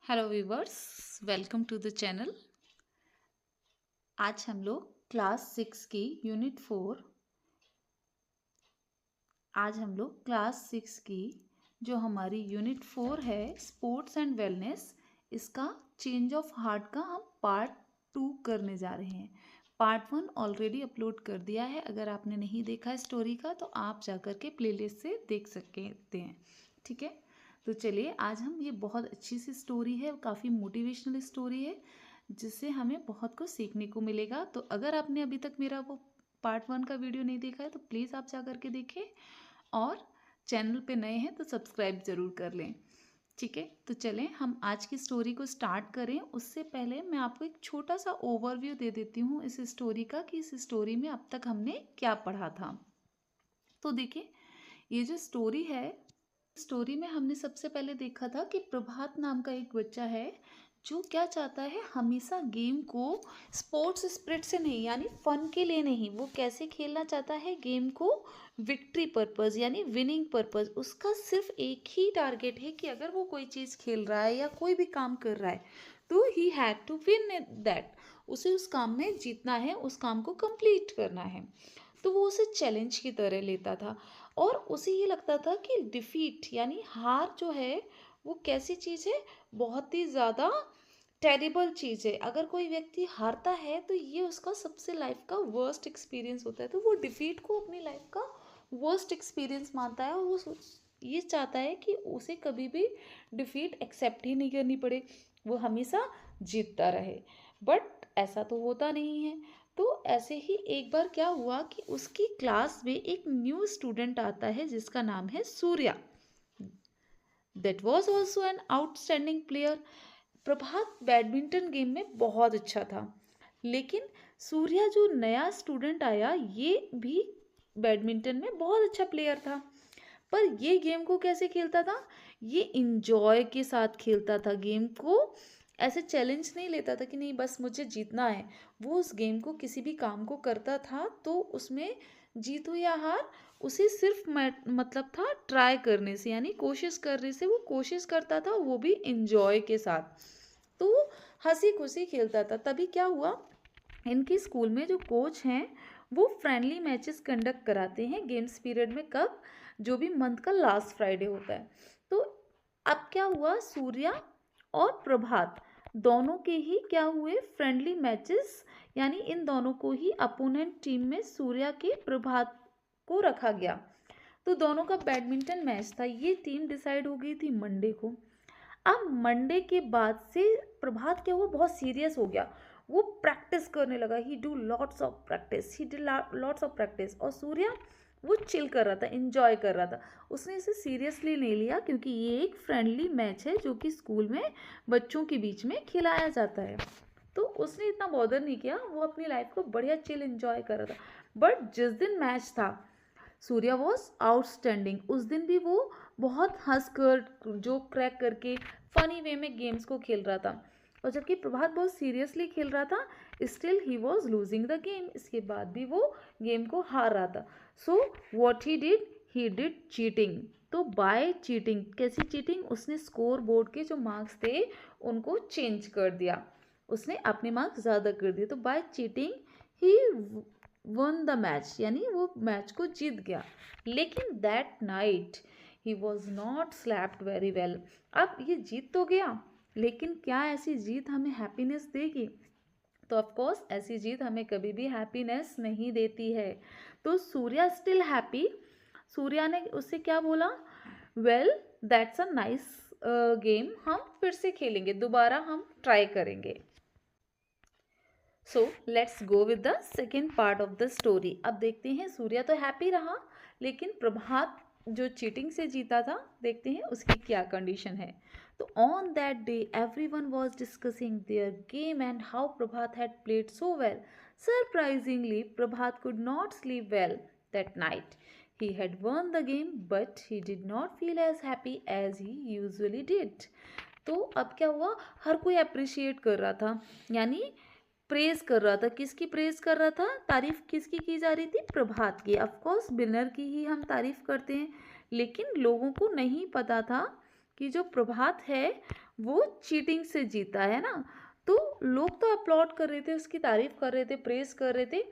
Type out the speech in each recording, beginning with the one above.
Hello viewers, welcome to the channel. आज हम लोग क्लास 6 की यूनिट 4 आज हम लोग क्लास 6 की जो हमारी यूनिट 4 है स्पोर्ट्स एंड वेलनेस, इसका चेंज ऑफ हार्ट का हम पार्ट 2 करने जा रहे हैं। पार्ट 1 ऑलरेडी अपलोड कर दिया है। अगर आपने नहीं देखा है स्टोरी का तो आप जाकर के प्लेलिस्ट से देख सकते हैं। ठीक है, तो चलिए आज हम ये बहुत अच्छी सी स्टोरी है, काफ़ी मोटिवेशनल स्टोरी है जिससे हमें बहुत कुछ सीखने को मिलेगा। तो अगर आपने अभी तक मेरा वो पार्ट 1 का वीडियो नहीं देखा है तो प्लीज़ आप जा करके देखें, और चैनल पे नए हैं तो सब्सक्राइब ज़रूर कर लें। ठीक है, तो चलें हम आज की स्टोरी को स्टार्ट करें। उससे पहले मैं आपको एक छोटा सा ओवरव्यू दे देती हूँ इस स्टोरी का कि इस स्टोरी में अब तक हमने क्या पढ़ा था। तो देखिए, ये जो स्टोरी है, स्टोरी में हमने सबसे पहले देखा था कि प्रभात नाम का एक बच्चा है जो क्या चाहता है, हमेशा गेम को स्पोर्ट्स स्पिरिट से नहीं यानी फन के लिए नहीं, वो कैसे खेलना चाहता है गेम को विक्ट्री पर्पस यानी विनिंग पर्पस। उसका सिर्फ एक ही टारगेट है कि अगर वो कोई चीज़ खेल रहा है या कोई भी काम कर रहा है तो he had to win that, उसे उस काम में जीतना है, उस काम को कंप्लीट करना है। तो वो उसे चैलेंज की तरह लेता था और उसे ये लगता था कि डिफीट यानी हार जो है वो कैसी चीज़ है, बहुत ही ज़्यादा टेरिबल चीज़ है। अगर कोई व्यक्ति हारता है तो ये उसका सबसे लाइफ का वर्स्ट एक्सपीरियंस होता है। तो वो डिफीट को अपनी लाइफ का वर्स्ट एक्सपीरियंस मानता है और वो ये चाहता है कि उसे कभी भी डिफीट एक्सेप्ट ही नहीं करनी पड़े, वो हमेशा जीतता रहे। बट ऐसा तो होता नहीं है। तो ऐसे ही एक बार क्या हुआ कि उसकी क्लास में एक न्यू स्टूडेंट आता है जिसका नाम है Surya. That was also an outstanding player. Prabhat badminton game में बहुत अच्छा था, लेकिन सूर्या जो नया स्टूडेंट आया ये भी बैडमिंटन में बहुत अच्छा प्लेयर था। पर ये गेम को कैसे खेलता था, ये इंजॉय के साथ खेलता था गेम को। ऐसे चैलेंज नहीं लेता था कि नहीं बस मुझे जीतना है। वो उस गेम को किसी भी काम को करता था तो उसमें जीत हो या हार उसे सिर्फ मतलब था ट्राई करने से यानी कोशिश करने से। वो कोशिश करता था, वो भी इंजॉय के साथ। तो वो हंसी खुशी खेलता था। तभी क्या हुआ, इनके स्कूल में जो कोच हैं वो फ्रेंडली मैचेस कंडक्ट कराते हैं गेम्स पीरियड में। कब, जो भी मंथ का लास्ट फ्राइडे होता है। तो अब क्या हुआ, सूर्या और प्रभात दोनों के ही क्या हुए फ्रेंडली मैचेस, यानी इन दोनों को ही अपोनेंट टीम में सूर्या के प्रभात को रखा गया। तो दोनों का बैडमिंटन मैच था। ये टीम डिसाइड हो गई थी मंडे को। अब मंडे के बाद से प्रभात क्या हुआ, बहुत सीरियस हो गया। वो प्रैक्टिस करने लगा, ही do lots of practice, he did lots of practice. और सूर्या वो चिल कर रहा था, इंजॉय कर रहा था। उसने इसे सीरियसली नहीं लिया क्योंकि ये एक फ्रेंडली मैच है जो कि स्कूल में बच्चों के बीच में खिलाया जाता है। तो उसने इतना बॉदर नहीं किया, वो अपनी लाइफ को बढ़िया चिल इंजॉय कर रहा था। बट जिस दिन मैच था, सूर्या वॉज आउटस्टैंडिंग। उस दिन भी वो बहुत हंस कर, जो क्रैक करके फनी वे में गेम्स को खेल रहा था। और जबकि प्रभात बहुत सीरियसली खेल रहा था, still he was losing the game. इसके बाद भी वो गेम को हार रहा था। So what he did cheating. तो बाय चीटिंग, कैसी चीटिंग, उसने स्कोर बोर्ड के जो मार्क्स थे उनको चेंज कर दिया, उसने अपने मार्क्स ज़्यादा कर दिए। तो by cheating he won the match, यानी वो मैच को जीत गया। लेकिन that night he was not slapped very well. अब ये जीत तो गया, लेकिन क्या ऐसी जीत हमें हैप्पीनेस देगी? तो ऑफकोर्स ऐसी जीत हमें कभी भी हैप्पीनेस नहीं देती है। तो सूर्या स्टिल हैप्पी। सूर्या ने उससे क्या बोला, well that's a nice game, हम फिर से खेलेंगे, दोबारा हम ट्राई करेंगे। So let's go with the second part of the story. अब देखते हैं, सूर्या तो हैप्पी रहा लेकिन प्रभात जो चीटिंग से जीता था, देखते हैं उसकी क्या कंडीशन है। तो on that day every one was discussing their game and how Prabhat had played so well. Surprisingly Prabhat could not sleep well that night. He had won the game, but he did not feel as happy as he usually did. तो अब क्या हुआ, हर कोई appreciate कर रहा था, यानी praise कर रहा था। किसकी प्रेज कर रहा था, तारीफ किसकी की जा रही थी, प्रभात की। ऑफ कोर्स विनर की ही हम तारीफ करते हैं, लेकिन लोगों को नहीं पता था कि जो प्रभात है वो चीटिंग से जीता है ना। तो लोग तो अपलॉड कर रहे थे, उसकी तारीफ कर रहे थे, प्रेज कर रहे थे,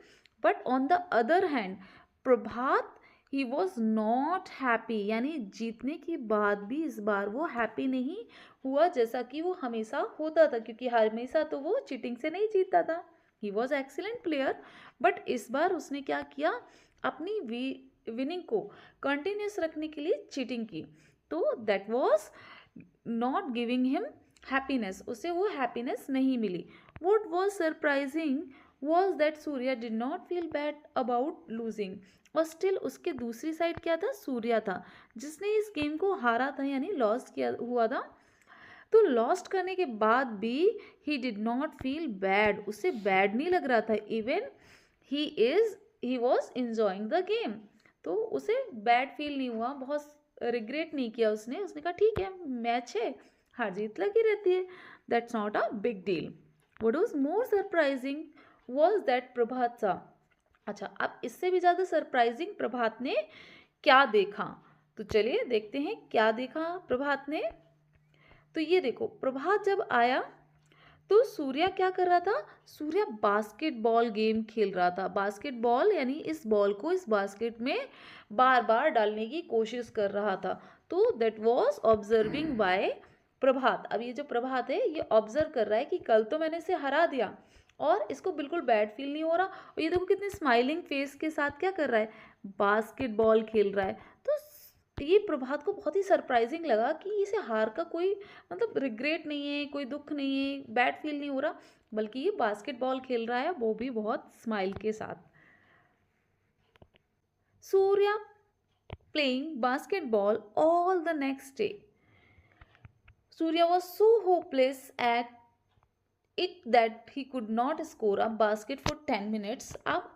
but on the other hand Prabhat he was not happy, यानी जीतने के बाद भी इस बार वो हैप्पी नहीं हुआ जैसा कि वो हमेशा होता था, क्योंकि हमेशा तो वो चीटिंग से नहीं जीतता था। He was excellent player, but इस बार उसने क्या किया, अपनी विनिंग को कंटिन्यूस रखने के लिए चीटिंग की। तो that was not giving him happiness, उसे वो हैप्पीनेस नहीं मिली। What was surprising was that Surya did not feel bad about losing, और स्टिल उसके दूसरी साइड क्या था, सूर्या था जिसने इस गेम को हारा था, यानी लॉस किया हुआ था। तो लॉस्ट करने के बाद भी he did not feel bad, उसे बैड नहीं लग रहा था, even he was enjoying the game. तो उसे बैड फील नहीं हुआ, बहुत रिग्रेट नहीं किया उसने कहा ठीक है, मैच है, हार जीत लगी रहती है, that's not a big deal. What was more surprising was that Prabhat सा, अच्छा अब इससे भी ज़्यादा सरप्राइजिंग प्रभात ने क्या देखा, तो चलिए देखते हैं क्या देखा प्रभात ने। तो ये देखो, प्रभात जब आया तो सूर्या क्या कर रहा था, सूर्या बास्केटबॉल गेम खेल रहा था। बास्केटबॉल यानी इस बॉल को इस बास्केट में बार बार डालने की कोशिश कर रहा था। तो दैट वाज ऑब्जर्विंग बाय प्रभात। अब ये जो प्रभात है ये ऑब्जर्व कर रहा है कि कल तो मैंने इसे हरा दिया और इसको बिल्कुल बैड फील नहीं हो रहा, और ये देखो कितने स्माइलिंग फेस के साथ क्या कर रहा है, बास्केटबॉल खेल रहा है। तो ये प्रभात को बहुत ही सरप्राइजिंग लगा कि इसे हार का कोई मतलब रिग्रेट नहीं है, कोई दुख नहीं है, बैड फील नहीं हो रहा, बल्कि ये बास्केटबॉल खेल रहा है, वो भी बहुत स्माइल के साथ। Surya playing basketball all the next day, Surya was so hopeless at it that he could not score a basket for 10 minutes. अब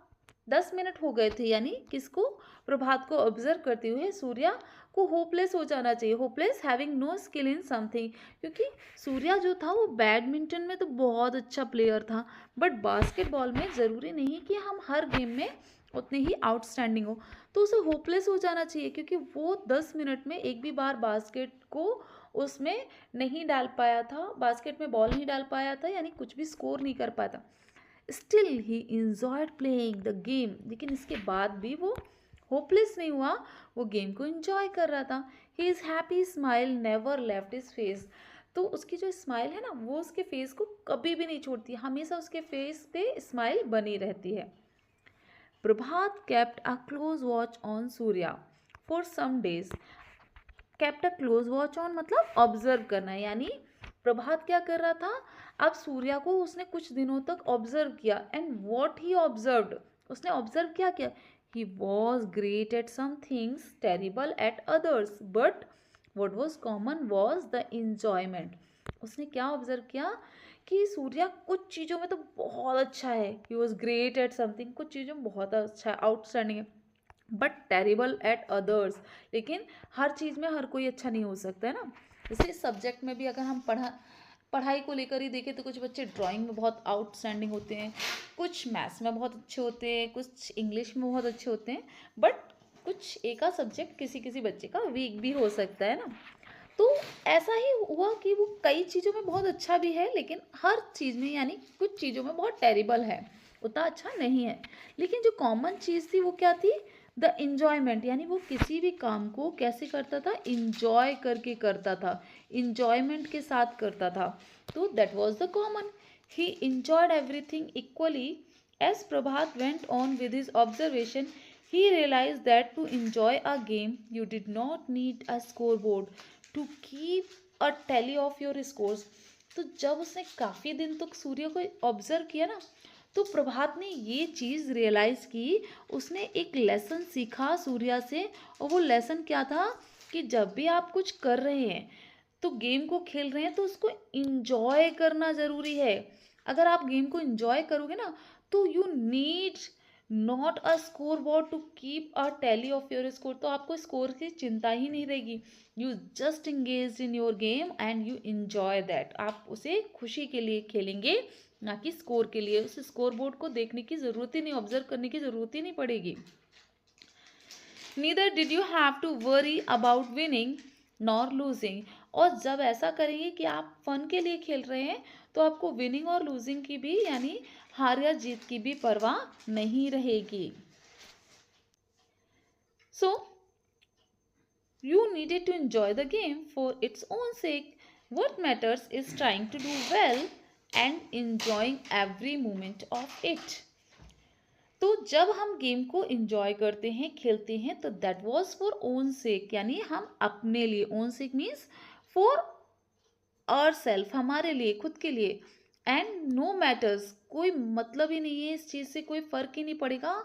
10 मिनट हो गए थे, यानी किसको, प्रभात को ऑब्जर्व करते हुए सूर्या को होपलेस हो जाना चाहिए, hopeless having no skill in something, क्योंकि सूर्या जो था वो बैडमिंटन में तो बहुत अच्छा प्लेयर था, बट बास्केटबॉल में ज़रूरी नहीं कि हम हर गेम में उतने ही आउटस्टैंडिंग हो। तो उसे होपलेस हो जाना चाहिए, क्योंकि वो 10 मिनट में एक भी बार बास्केट को उसमें नहीं डाल पाया था, बास्केट में बॉल नहीं डाल पाया था, यानी कुछ भी स्कोर नहीं कर पाया था। Still he enjoyed playing the game, लेकिन इसके बाद भी वो होपलेस नहीं हुआ, वो गेम को इंजॉय कर रहा था। He is happy smile never left his face, तो उसकी जो स्माइल है ना वो उसके फेस को कभी भी नहीं छोड़ती, हमेशा उसके फेस पे स्माइल बनी रहती है। प्रभात kept a close watch on Surya for some days, kept a close watch on मतलब ऑब्जर्व करना, यानी प्रभात क्या कर रहा था, अब सूर्या को उसने कुछ दिनों तक ऑब्जर्व किया, एंड वॉट ही ऑब्जर्व्ड, उसने ऑब्जर्व क्या किया, he was great at some things, terrible at others, but what was common was the enjoyment. उसने क्या ऑब्जर्व किया कि सूर्या कुछ चीज़ों में तो बहुत अच्छा है, ही वॉज ग्रेट एट समथिंग, कुछ चीज़ों में बहुत अच्छा है, आउटस्टैंडिंग है, बट टेरिबल एट अदर्स, लेकिन हर चीज़ में हर कोई अच्छा नहीं हो सकता है ना। जैसे सब्जेक्ट में भी अगर हम पढ़ाई को लेकर ही देखें तो कुछ बच्चे ड्राइंग में बहुत आउटस्टैंडिंग होते हैं, कुछ मैथ्स में बहुत अच्छे होते हैं, कुछ इंग्लिश में बहुत अच्छे होते हैं, बट कुछ एक आध सब्जेक्ट किसी किसी बच्चे का वीक भी हो सकता है ना। तो ऐसा ही हुआ कि वो कई चीज़ों में बहुत अच्छा भी है, लेकिन हर चीज़ में यानी कुछ चीज़ों में बहुत टेरिबल है, उतना अच्छा नहीं है। लेकिन जो कॉमन चीज़ थी वो क्या थी, द इंजॉयमेंट, यानी वो किसी भी काम को कैसे करता था, इंजॉय करके करता था, इंजॉयमेंट के साथ करता था। तो that was the common, he enjoyed everything equally. As Prabhat went on with his observation, he realized that to enjoy a game you did not need a scoreboard to keep a tally of your scores। तो जब उसने काफ़ी दिन तक सूर्य को observe किया ना, तो प्रभात ने ये चीज़ रियलाइज़ की, उसने एक लेसन सीखा सूर्या से, और वो लेसन क्या था कि जब भी आप कुछ कर रहे हैं तो गेम को खेल रहे हैं तो उसको इंजॉय करना ज़रूरी है। अगर आप गेम को इंजॉय करोगे ना तो you need not a score board to keep a tally of your score, तो आपको स्कोर की चिंता ही नहीं रहेगी। You just engage in your game and you enjoy that, आप उसे खुशी के लिए खेलेंगे ना कि स्कोर के लिए। उस स्कोर बोर्ड को देखने की ज़रूरत ही नहीं, ऑब्जर्व करने की ज़रूरत ही नहीं पड़ेगी। Neither did you have to worry about winning nor losing, और जब ऐसा करेंगे कि आप फन के लिए खेल रहे हैं तो आपको विनिंग और लूजिंग की भी यानी हार या जीत की भी परवाह नहीं रहेगी. So you needed to enjoy the game for its own sake. What matters is trying to do well and enjoying every moment of it. तो जब हम गेम को इंजॉय करते हैं खेलते हैं तो दैट वॉज फॉर ओन सेक यानी हम अपने लिए ओन सेक मीन्स फॉर और सेल्फ हमारे लिए खुद के लिए एंड नो मैटर्स कोई मतलब ही नहीं है इस चीज़ से कोई फर्क ही नहीं पड़ेगा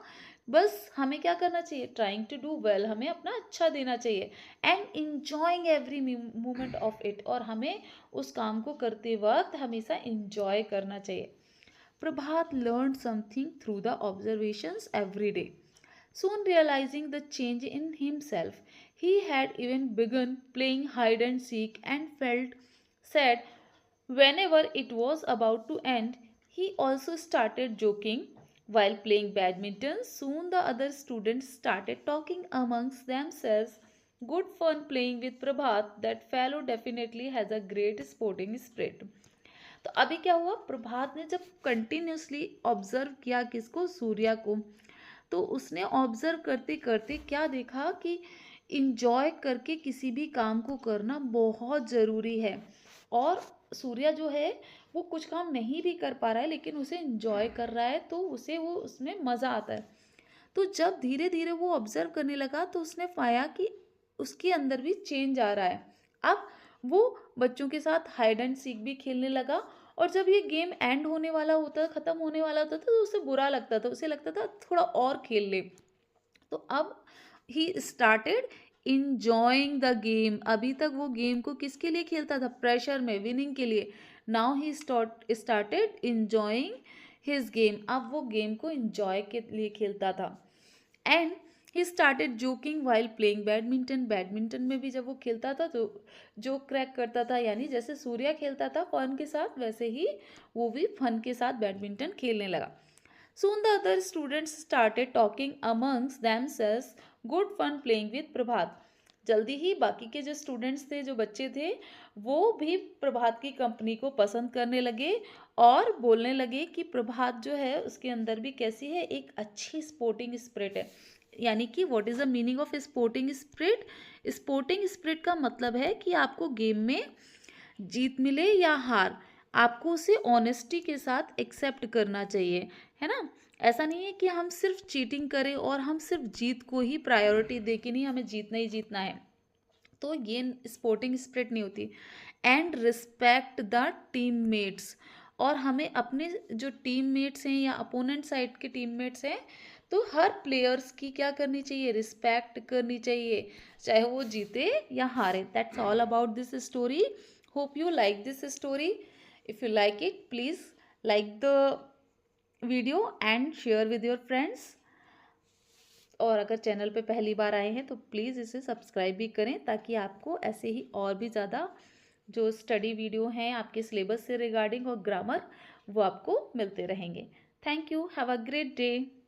बस हमें क्या करना चाहिए ट्राइंग टू डू वेल हमें अपना अच्छा देना चाहिए and enjoying every moment of it और हमें उस काम को करते वक्त हमेशा इंजॉय करना चाहिए. Prabhat learned something through the observations every day. Soon realizing the change in himself, he had even begun playing hide and seek and felt sad whenever it was about to end. He also started joking while playing badminton. Soon the other students started talking amongst themselves. Good fun playing with Prabhat. That fellow definitely has a great sporting spirit. तो अभी क्या हुआ प्रभात ने जब continuously observe किया किसको सूर्या को तो उसने ऑब्जर्व करते करते क्या देखा कि इंजॉय करके किसी भी काम को करना बहुत ज़रूरी है और सूर्या जो है वो कुछ काम नहीं भी कर पा रहा है लेकिन उसे इंजॉय कर रहा है तो उसे वो उसमें मज़ा आता है. तो जब धीरे धीरे वो ऑब्जर्व करने लगा तो उसने पाया कि उसके अंदर भी चेंज आ रहा है. अब वो बच्चों के साथ हाइड एंड सीक भी खेलने लगा और जब ये गेम एंड होने वाला होता ख़त्म होने वाला होता था तो उसे बुरा लगता था उसे लगता था थोड़ा और खेल ले. तो अब he started enjoying the game. अभी तक वो गेम को किसके लिए खेलता था प्रेशर में विनिंग के लिए. Now he started enjoying his game. अब वो गेम को इंजॉय के लिए खेलता था and he started joking while playing badminton. Badminton में भी जब वो खेलता था तो जो क्रैक करता था यानी जैसे सूर्या खेलता था फन के साथ वैसे ही वो भी फन के साथ बैडमिंटन खेलने लगा. Soon the other students started talking amongst themselves. Good fun playing with प्रभात. जल्दी ही बाकी के जो स्टूडेंट्स थे जो बच्चे थे वो भी प्रभात की कंपनी को पसंद करने लगे और बोलने लगे कि प्रभात जो है उसके अंदर भी कैसी है एक अच्छी स्पोर्टिंग स्पिरिट है. यानी कि what is the meaning of sporting spirit. Sporting spirit का मतलब है कि आपको गेम में जीत मिले या हार आपको उसे ऑनेस्टी के साथ एक्सेप्ट करना चाहिए है ना. ऐसा नहीं है कि हम सिर्फ चीटिंग करें और हम सिर्फ जीत को ही प्रायोरिटी दे कि नहीं हमें जीतना ही जीतना है तो ये स्पोर्टिंग स्पिरिट नहीं होती. एंड रिस्पेक्ट द टीममेट्स और हमें अपने जो टीममेट्स हैं या अपोनेंट साइड के टीममेट्स हैं तो हर प्लेयर्स की क्या करनी चाहिए रिस्पेक्ट करनी चाहिए चाहे वो जीते या हारे. That's all about this story. Hope you like this story. If you like it please like the video and share with your friends. और अगर चैनल पे पहली बार आए हैं तो प्लीज़ इसे सब्सक्राइब भी करें ताकि आपको ऐसे ही और भी ज़्यादा जो स्टडी वीडियो हैं आपके सिलेबस से रिगार्डिंग और ग्रामर वो आपको मिलते रहेंगे. Thank you. Have a great day.